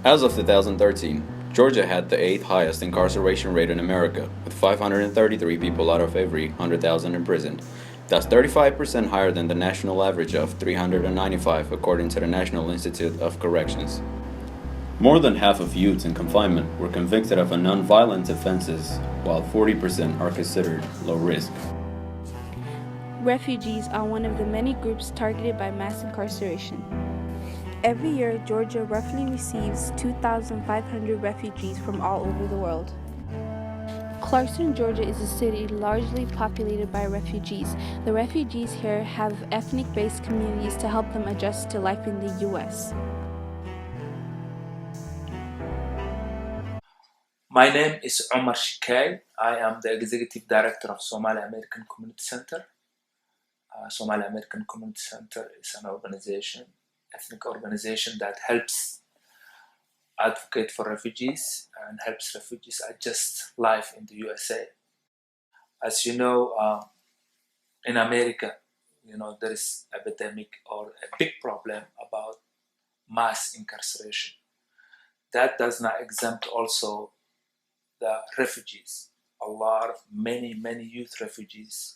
As of 2013, Georgia had the 8th highest incarceration rate in America, with 533 people out of every 100,000 imprisoned. That's 35% higher than the national average of 395, according to the National Institute of Corrections. More than half of youths in confinement were convicted of non-violent offenses, while 40% are considered low risk. Refugees are one of the many groups targeted by mass incarceration. Every year, Georgia roughly receives 2,500 refugees from all over the world. Clarkston, Georgia is a city largely populated by refugees. The refugees here have ethnic-based communities to help them adjust to life in the U.S. My name is Omar Shekhey. I am the Executive Director of Somali American Community Center. Somali American Community Center is an organization, ethnic organization that helps advocate for refugees and helps refugees adjust life in the USA. As you know, in America, there is epidemic or a big problem about mass incarceration. That does not exempt also the refugees. Many youth refugees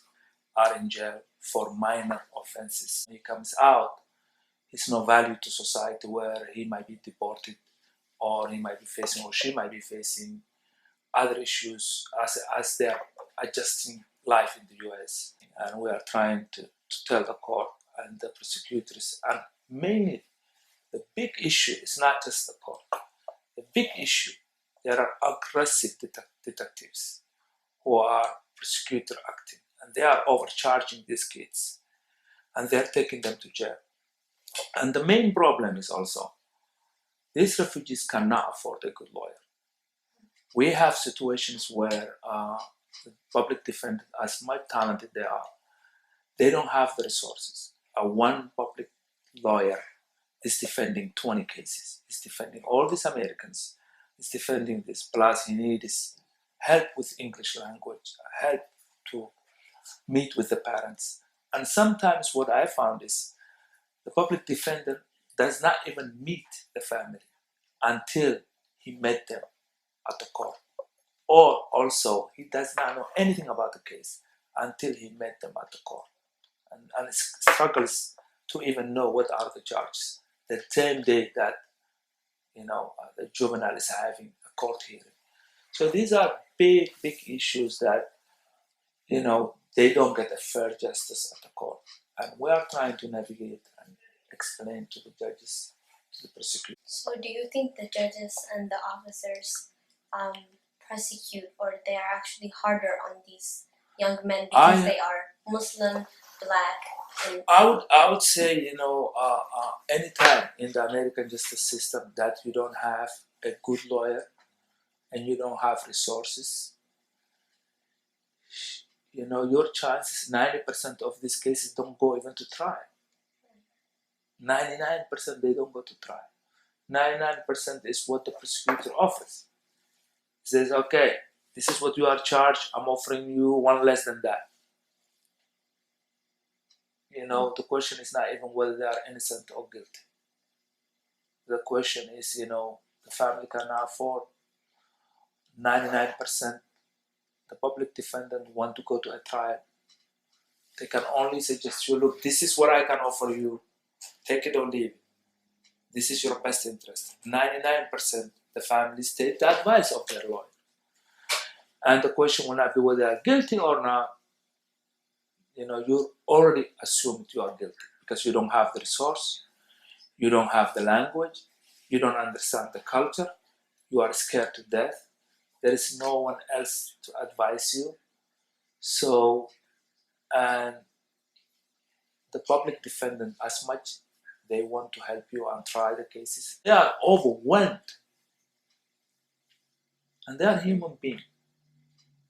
are in jail for minor offenses. When he comes out, he's no value to society, where he might be deported, or he might be facing, or she might be facing other issues as they're adjusting life in the US. And we are trying to tell the court and the prosecutors, and mainly the big issue is not just the court. The big issue, there are aggressive detectives who are prosecutor acting, and they are overcharging these kids, and they're taking them to jail. And the main problem is also, these refugees cannot afford a good lawyer. We have situations where the public defender, as much talented they don't have the resources. One public lawyer is defending 20 cases. He's defending all these Americans. He's defending this. Plus, he needs help with English language, help to meet with the parents. And sometimes what I found is the public defender does not even meet the family until he met them at the court. Or also, he does not know anything about the case until he met them at the court. And struggles to even know what are the charges the same day that the juvenile is having a court hearing. So these are big issues that they don't get a fair justice at the court, and we are trying to navigate and explain to the judges, to the prosecutors. So do you think the judges and the officers prosecute, or they are actually harder on these young men because they are Muslim, Black? And I would say, anytime in the American justice system that you don't have a good lawyer and you don't have resources, your chances, 90% of these cases don't go even to trial. 99% they don't go to trial. 99% is what the prosecutor offers. He says, okay, this is what you are charged, I'm offering you one less than that. The question is not even whether they are innocent or guilty. The question is, the family cannot afford 99%. The public defendant want to go to a trial. They can only suggest you, look, this is what I can offer you. Take it or leave it. This is your best interest. 99% the families take the advice of their lawyer. And the question will not be whether they are guilty or not. You already assumed you are guilty because you don't have the resource, you don't have the language, you don't understand the culture, you are scared to death. There is no one else to advise you. So, and the public defendant, as much they want to help you and try the cases, they are overwhelmed. And they are human beings.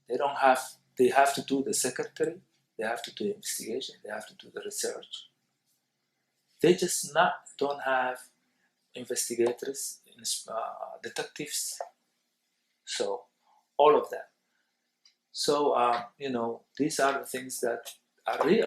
They have to do the secretary, they have to do the investigation, they have to do the research. They just don't have investigators, detectives, so all of that. So, these are the things that are real.